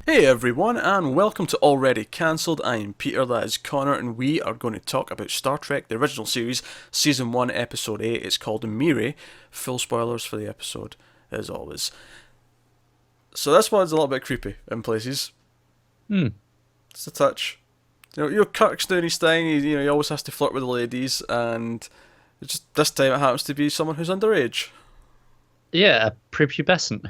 Hey everyone, and welcome to Already Cancelled. I'm Peter, that is Connor, and we are going to talk about Star Trek, the original series, Season 1, Episode 8. It's called Miri. Full spoilers for the episode, as always. So this one's a little bit creepy in places. Hmm. It's a touch. Kirk's doing his thing, he always has to flirt with the ladies, and it's just this time it happens to be someone who's underage. Yeah, a prepubescent.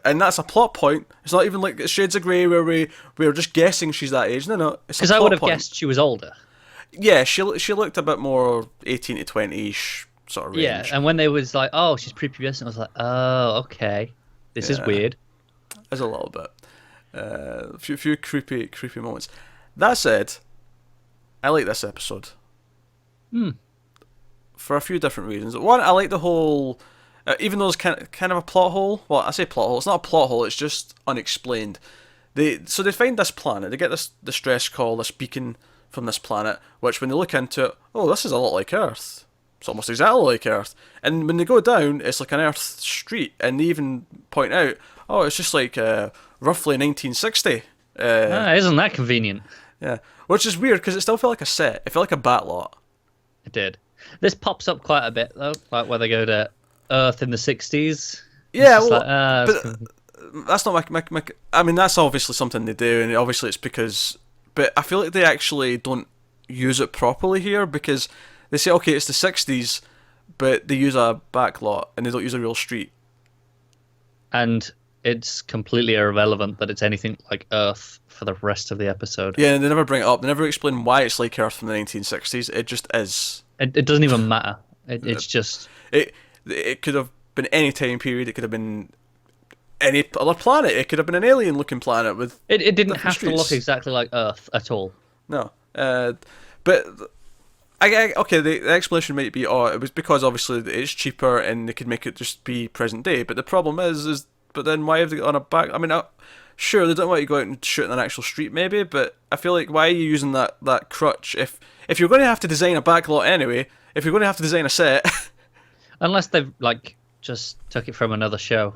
And that's a plot point. It's not even like Shades of Grey where we're just guessing she's that age. No, it's a Because I would plot have point. guessed she was older. Yeah, she looked a bit more 18 to 20-ish sort of Yeah, range. and when they was like, "Oh, she's prepubescent," I was like, "Oh, okay, this is Yeah, weird." as a little bit. A few creepy moments. That said, I like this episode Hmm. for a few different reasons. One, I like the whole, even though it's kind of a plot hole. Well, I say plot hole. It's not a plot hole. It's just unexplained. They find this planet. They get this distress call, this beacon from this planet. Which, when they look into it, oh, this is a lot like Earth. It's almost exactly like Earth. And when they go down, it's like an Earth street, and they even point out, oh, it's just like roughly 1960. Uh, Isn't that convenient? yeah, which is weird because it still felt like a set. It felt like a bat lot. It did. This pops up quite a bit though, like where they go to Earth in the '60s. It's Yeah, just like, well, but that's not my. I mean, that's obviously something they do, and obviously it's because. But I feel like they actually don't use it properly here because they say, okay, it's the 60s, but they use a back lot and they don't use a real street. and it's completely irrelevant that it's anything like Earth for the rest of the episode. Yeah, and they never bring it up. They never explain why it's like Earth from the 1960s. It just is. It doesn't even matter. It's just It could have been any time period. It could have been any other planet. It could have been an alien-looking planet with it didn't different have to look streets. exactly like Earth at all. No, but okay. The explanation might be, oh, it was because obviously it's cheaper and they could make it just be present day. But the problem is, but then why have they got on a back? I mean, sure they don't want you to go out and shoot in an actual street, maybe. But I feel like why are you using that crutch if you're going to have to design a backlot anyway? If you're going to have to design a set, Unless they've like just took it from another show.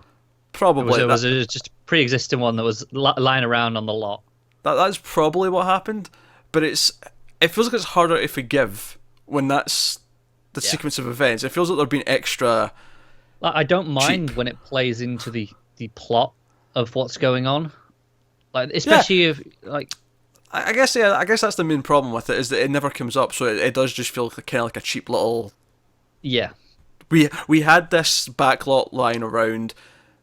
probably It was just a pre-existing one that was lying around on the lot. that's probably what happened. But it feels like it's harder to forgive when that's the Yeah. sequence of events. It feels like they're being extra Like, I don't mind cheap. when it plays into the plot of what's going on. Like Yeah, especially if like I guess, yeah. I guess that's the main problem with it is that it never comes up, so it does just feel kind of like a cheap little. yeah, We had this backlot lying around.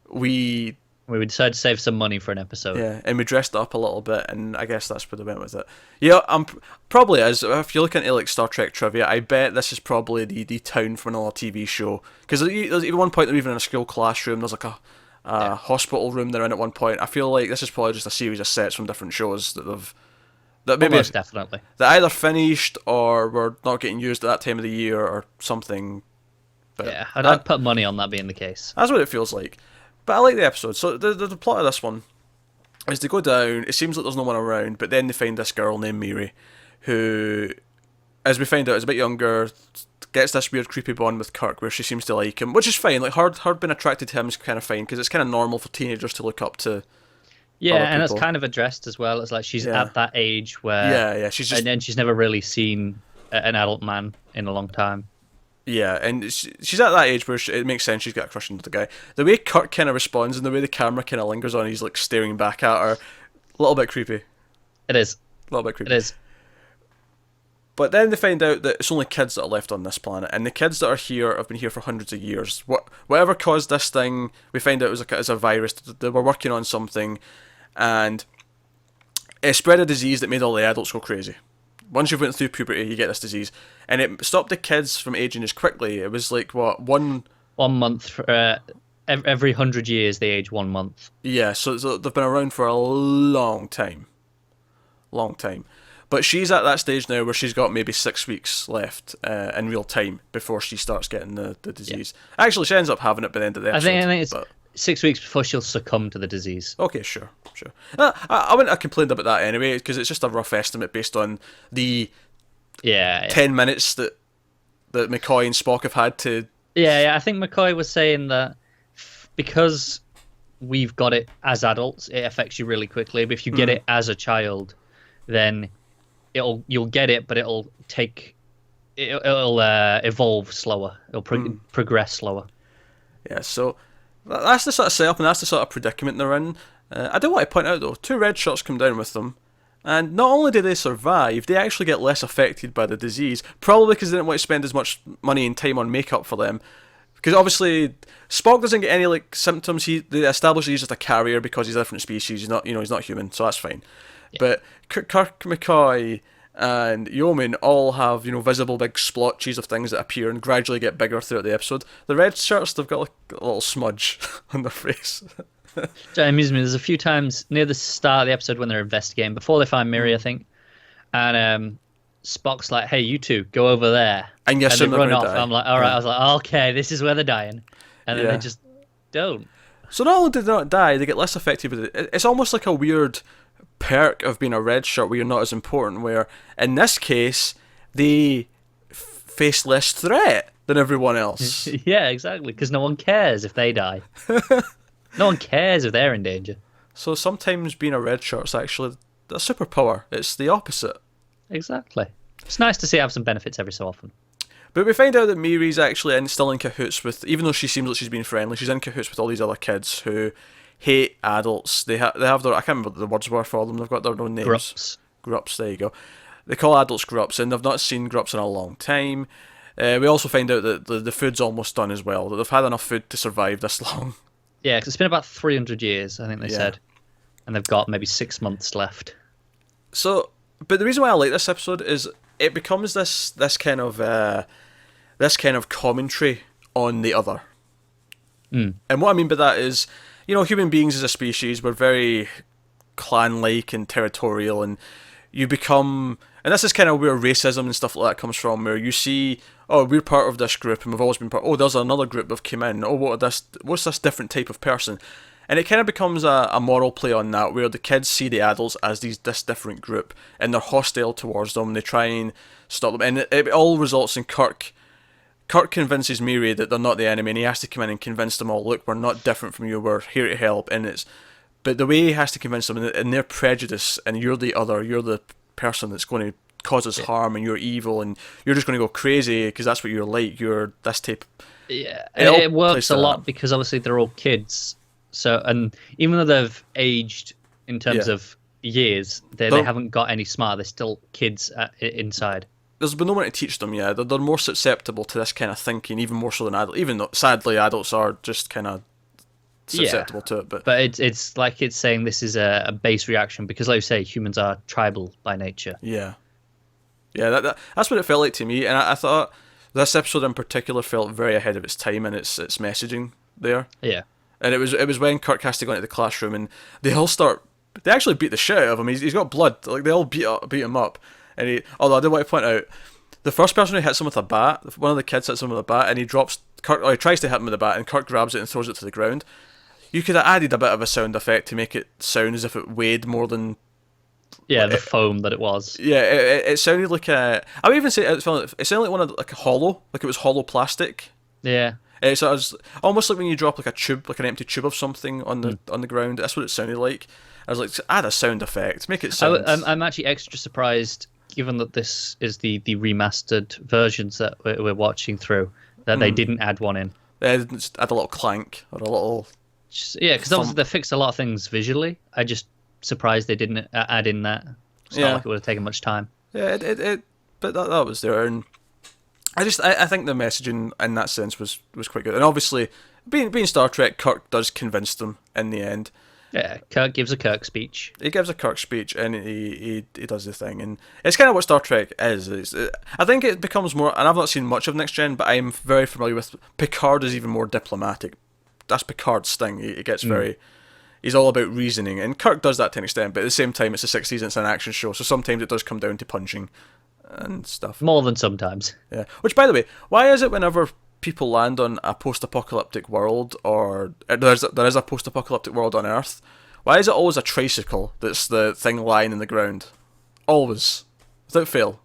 We we would decide to save some money for an episode. Yeah, and we dressed it up a little bit, and I guess that's where they went with it. Yeah, probably is. If you look into like Star Trek trivia, I bet this is probably the town from another TV show. Because there's even one point they're even in a school classroom. There's like a Yeah. hospital room they're in at one point. I feel like this is probably just a series of sets from different shows that maybe Almost definitely. that either finished or were not getting used at that time of the year or something. But Yeah, I'd put money on that being the case. that's what it feels like. But I like the episode. So the plot of this one is they go down. It seems like there's no one around, but then they find this girl named Miri, who, as we find out, is a bit younger. Gets this weird creepy bond with Kirk, where she seems to like him, which is fine. Like her being attracted to him is kind of fine because it's kind of normal for teenagers to look up to Yeah, other and it's people. kind of addressed as well. It's like she's Yeah, at that age where, yeah. She's just and then she's never really seen an adult man in a long time. yeah, and she's at that age where it makes sense she's got a crush on the guy. The way Kirk kind of responds and the way the camera kind of lingers on, he's like staring back at her, a little bit creepy, a It is. little bit It creepy. is. But then they find out that it's only kids that are left on this planet, and the kids that are here have been here for hundreds of years. Whatever caused this thing, we find out it was a virus. They were working on something, and it spread a disease that made all the adults go crazy. Once you've went through puberty, you get this disease, and it stopped the kids from aging as quickly. It was like what one. 1 month. Every 100 years, they age 1 month. Yeah, so they've been around for a long time. Long time. But she's at that stage now where she's got maybe 6 weeks left in real time before she starts getting the Yeah. disease. Actually, she ends up having it by the end of the episode. I think it's but 6 weeks before she'll succumb to the disease. okay, sure. I wouldn't have complained about that anyway because it's just a rough estimate based on the Yeah, 10 minutes that McCoy and Spock have had to. yeah. I think McCoy was saying that because we've got it as adults, it affects you really quickly. But if you get it as a child, then you'll get it, but it'll evolve slower. It'll progress slower. Yeah, so that's the sort of setup and that's the sort of predicament they're in. I do want to point out though, 2 red shirts come down with them, and not only do they survive, they actually get less affected by the disease, probably because they didn't want to spend as much money and time on makeup for them. Because obviously Spock doesn't get any like symptoms. They establish he's just a carrier because he's a different species. He's not, he's not human, so that's fine. Yeah. But Kirk, McCoy, and Yeoman all have, visible big splotches of things that appear and gradually get bigger throughout the episode. The red shirts, they've got like a little smudge on their face. It amuses me. There's a few times near the start of the episode when they're investigating, before they find Miri, I think, and Spock's like, "Hey, you two, go over there," and they run off. I'm like, "All right." I was like, "Okay, this is where they're dying," and then they just don't. So not only did they not die, they get less affected with it. It's almost like a weird perk of being a red shirt where you're not as important, where in this case they face less threat than everyone else. Yeah, exactly, because no one cares if they die. No one cares if they're in danger. So sometimes being a red shirt's actually a superpower. It's the opposite. Exactly. It's nice to see have some benefits every so often. But we find out that Miri's actually still in cahoots with, even though she seems like she's being friendly, she's in cahoots with all these other kids who hate adults. They have their, I can't remember what the words were for them, they've got their own names. Grups, there you go. They call adults grups, and they've not seen grups in a long time. We also find out that the food's almost done as well, that they've had enough food to survive this long. Yeah, because it's been about 300 years, I think they said. And they've got maybe 6 months left. So, but the reason why I like this episode is it becomes this kind of commentary on the other. And what I mean by that is, human beings as a species, we're very clan-like and territorial, and you become... And this is kind of where racism and stuff like that comes from, where you see, oh, we're part of this group, and we've always been part... Oh, there's another group that have come in. Oh, what's this different type of person? And it kind of becomes a moral play on that, where the kids see the adults as this different group, and they're hostile towards them, and they try and stop them. And it all results in Kirk convinces Miri that they're not the enemy, and he has to come in and convince them all, look, we're not different from you, we're here to help. But the way he has to convince them, and their prejudice, and you're the other, you're the person that's going to cause us harm, and you're evil, and you're just going to go crazy because that's what you're like, you're this type. Yeah, it works a lot because obviously they're all kids. So, and even though they've aged in terms of years, they haven't got any smart. They're still kids inside. There's been no one to teach them, They're more susceptible to this kind of thinking, even more so than adults. Even though, sadly, adults are just kind of susceptible to it. But it's like it's saying this is a base reaction because, like you say, humans are tribal by nature. Yeah. Yeah, that's what it felt like to me. And I thought this episode in particular felt very ahead of its time and its messaging there. Yeah. And it was when Kirk has to go into the classroom and they actually beat the shit out of him. He's got blood. Like, they all beat him up. And although I did want to point out, the first person who hits him with a bat, one of the kids hits him with a bat, and he tries to hit him with a bat, and Kirk grabs it and throws it to the ground. You could have added a bit of a sound effect to make it sound as if it weighed more than... Yeah, the foam that it was. Yeah, it sounded like a... I would even say it sounded like one of like a hollow, like it was hollow plastic. Yeah. So it was almost like when you drop like a tube, like an empty tube of something on the ground. That's what it sounded like. I was like, add a sound effect, make it sound... I'm actually extra surprised, given that this is the remastered versions that we're watching through, that they didn't add one in. They didn't just add a little clank or a little... Yeah, because obviously they fixed a lot of things visually. I just surprised they didn't add in that. It's not like it would have taken much time. Yeah, but that was there, and I think the messaging in that sense was quite good. And obviously, being Star Trek, Kirk does convince them in the end. Yeah, Kirk gives a Kirk speech. He gives a Kirk speech, and he does the thing, and it's kind of what Star Trek is. I think it becomes more, and I've not seen much of Next Gen, but I'm very familiar with Picard. Is even more diplomatic. That's Picard's thing. He gets very... He's all about reasoning, and Kirk does that to an extent, but at the same time, it's the 60s and it's an action show, so sometimes it does come down to punching and stuff. More than sometimes. Yeah. Which, by the way, why is it whenever people land on a post-apocalyptic world, or there is a post-apocalyptic world on Earth, why is it always a tricycle that's the thing lying in the ground? Always. Without fail.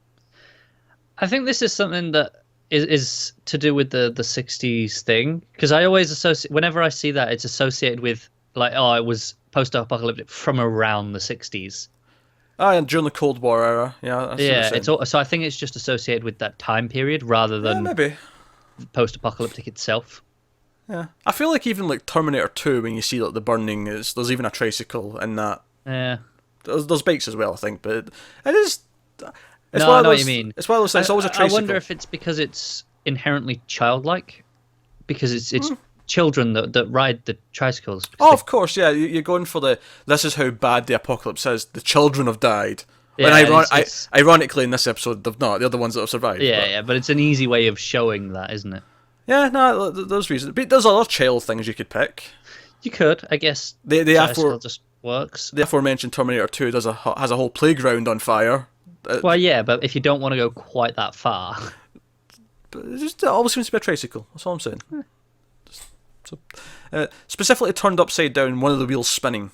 I think this is something that is to do with the 60s thing, because I always associate, whenever I see that, it's associated with like, oh, it was post-apocalyptic from around the 60s. Ah, and during the Cold War era, yeah. So I think it's just associated with that time period rather than maybe post-apocalyptic itself. Yeah, I feel like even like Terminator 2, when you see like the burning, there's even a tricycle in that. Yeah, there's bikes as well, I think, but it is. I know what you mean. It's one of those things. It's always a tricycle. I wonder if it's because it's inherently childlike, because it's children that ride the tricycles. Oh, of course, yeah. You're going for this is how bad the apocalypse is. The children have died. Yeah, and ironically, in this episode, they've not. They're the ones that have survived. Yeah, but it's an easy way of showing that, isn't it? Yeah, no, there's reasons. But there's other child things you could pick. You could, I guess. The just works. The aforementioned Terminator 2 has a whole playground on fire. Well, yeah, but if you don't want to go quite that far. But it always seems to be a tricycle. That's all I'm saying. Specifically turned upside down, one of the wheels spinning.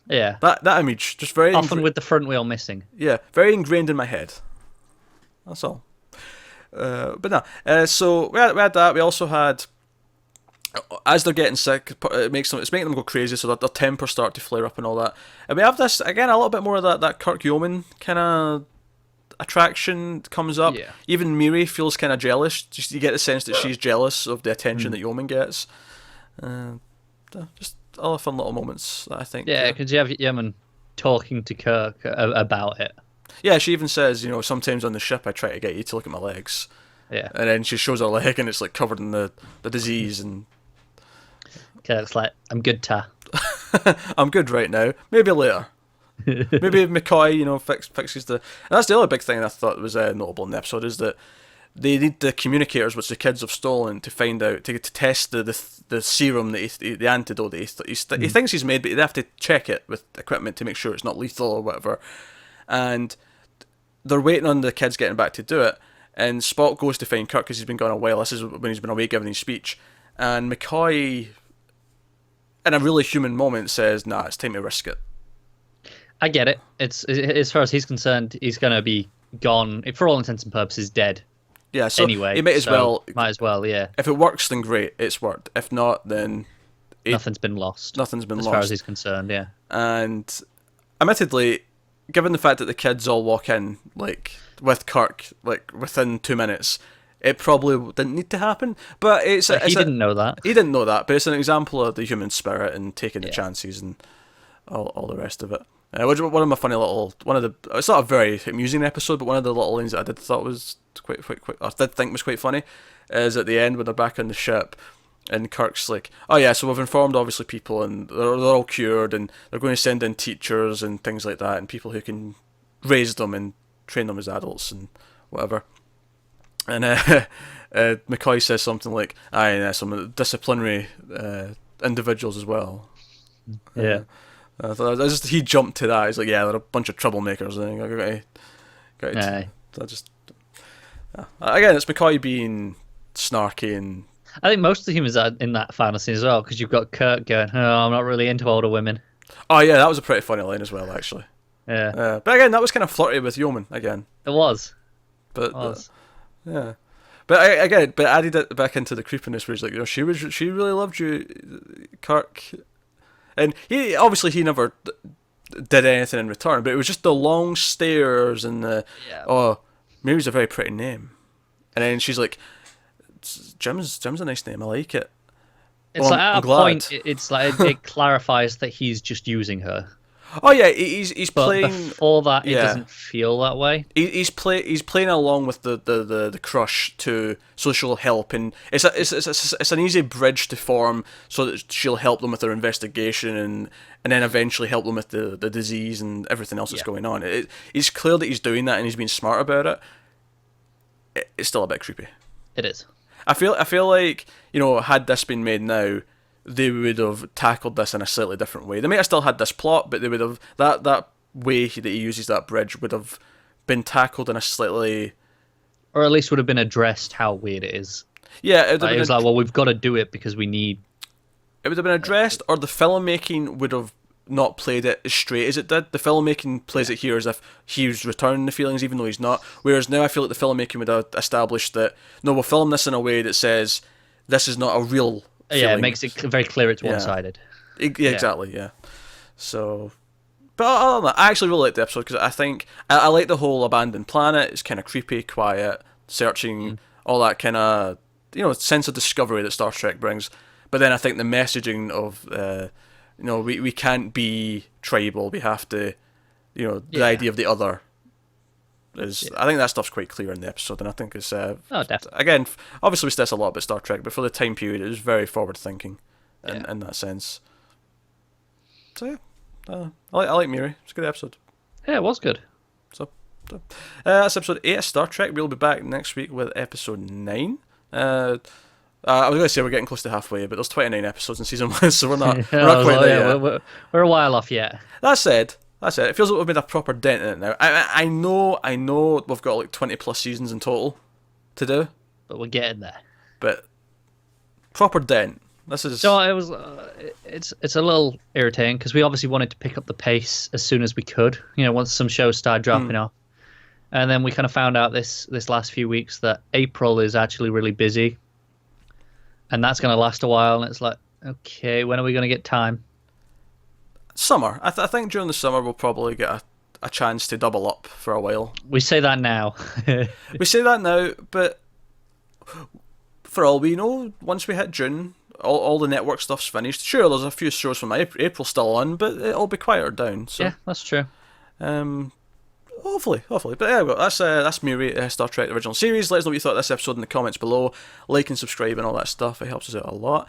Yeah. That image, just very... Often with the front wheel missing. Yeah, very ingrained in my head. That's all. But no. So we had that. We also had... As they're getting sick, it's making them go crazy, so their tempers start to flare up and all that. And we have this, again, a little bit more of that Kirk Yeoman kind of attraction comes up. Yeah. Even Miri feels kind of jealous. Just you get the sense that she's jealous of the attention that Yeoman gets. Just all fun little moments, I think. Yeah, because you have Yeoman talking to Kirk about it. Yeah, she even says, sometimes on the ship I try to get you to look at my legs. Yeah. And then she shows her leg and it's like covered in the disease and... Kirk's like, I'm good, Ta. I'm good right now. Maybe later. Maybe McCoy, fixes the... And that's the other big thing I thought was notable in the episode, is that they need the communicators, which the kids have stolen, to find out, to test the serum, the antidote that he thinks he's made, but they have to check it with equipment to make sure it's not lethal or whatever. And they're waiting on the kids getting back to do it, and Spock goes to find Kirk because he's been gone a while. This is when he's been away giving his speech. And McCoy, in a really human moment, says, nah, it's time to risk it. I get it. It's as far as he's concerned, he's going to be gone, for all intents and purposes, dead. Yeah, so anyway, he might as well, yeah. If it works, then great, it's worked. If not, then... Nothing's been lost. Nothing's been lost. As far as he's concerned, yeah. And admittedly, given the fact that the kids all walk in, with Kirk, within 2 minutes, it probably didn't need to happen. But he didn't know that. He didn't know that, but it's an example of the human spirit and taking the chances and all the rest of it. One of my funny little... It's not a very amusing episode, but one of the little lines that I did thought was quite I did think was quite funny, is at the end when they're back on the ship, and Kirk's like, oh yeah, so we've informed obviously people, and they're all cured, and they're going to send in teachers and things like that, and people who can raise them and train them as adults and whatever. And McCoy says something like, some disciplinary individuals as well. Yeah. He jumped to that. He's like, yeah, they're a bunch of troublemakers. Again, it's McCoy being snarky, and I think most of the humans are in that fantasy as well, because you've got Kirk going, oh, I'm not really into older women. Oh yeah, that was a pretty funny line as well, actually. Yeah. But again, that was kind of flirty with Yeoman again. It was. Yeah. But I added it back into the creepiness, where he's like, she really loved you, Kirk. And he never did anything in return, but it was just the long stares and oh, Miri's a very pretty name. And then she's like, Jim's a nice name, I like it. It's at a point, it's like it clarifies that he's just using her. Oh yeah, he's but playing. Before that, it doesn't feel that way. He's playing along with the crush so she'll help, and it's an easy bridge to form so that she'll help them with their investigation, and then eventually help them with the disease and everything else that's going on. It's clear that he's doing that and he's being smart about it. It's still a bit creepy. It is. I feel like, had this been made now, they would have tackled this in a slightly different way. They might have still had this plot, but they would have that way that he uses that bridge would have been tackled in a slightly, or at least would have been addressed how weird it is. Yeah, it was like, well, we've got to do it because we need. It would have been addressed, or the filmmaking would have not played it as straight as it did. The filmmaking plays it here as if he's returning the feelings, even though he's not. Whereas now I feel like the filmmaking would have established that, no, we'll film this in a way that says this is not a real feeling. Yeah, it makes it very clear it's one-sided. Yeah, exactly. Yeah. So, but other than that, I actually really like the episode because I think I like the whole abandoned planet. It's kind of creepy, quiet, searching, all that kind of sense of discovery that Star Trek brings. But then I think the messaging of we can't be tribal. We have to, the idea of the other is. Yeah. I think that stuff's quite clear in the episode, and I think it's. Definitely. Again, obviously we stress a lot about Star Trek, but for the time period, it was very forward thinking, in that sense. So yeah, I like Miri. It's a good episode. Yeah, it was good. So that's episode 8 of Star Trek. We'll be back next week with episode 9. I was going to say we're getting close to halfway, but there's 29 episodes in season 1, so we're not quite there yet. We're a while off yet. That said, it feels like we've made a proper dent in it now. I know we've got like 20 plus seasons in total to do, but we're getting there. But proper dent. This is so it was. It's a little irritating because we obviously wanted to pick up the pace as soon as we could. Once some shows started dropping off, and then we kind of found out this last few weeks that April is actually really busy, and that's going to last a while. And it's like, okay, when are we going to get time? Summer. I think during the summer we'll probably get a chance to double up for a while. We say that now. We say that now, but for all we know, once we hit June, all the network stuff's finished. Sure, there's a few shows from April still on, but it'll be quieter down. So. Yeah, that's true. Hopefully. But yeah, that's Miri, Star Trek original series. Let us know what you thought of this episode in the comments below. Like and subscribe and all that stuff. It helps us out a lot.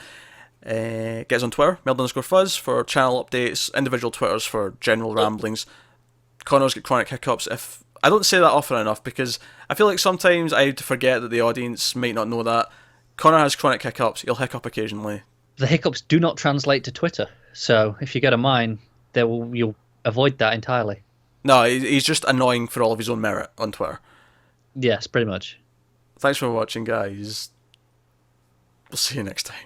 Get us on Twitter, Meld_Fuzz for channel updates, individual Twitters for general ramblings. Connor's got chronic hiccups. If I don't say that often enough because I feel like sometimes I forget that the audience might not know that. Connor has chronic hiccups. He'll hiccup occasionally. The hiccups do not translate to Twitter, so if you get a mine, you'll avoid that entirely. No, he's just annoying for all of his own merit on Twitter. Yes, pretty much. Thanks for watching, guys. We'll see you next time.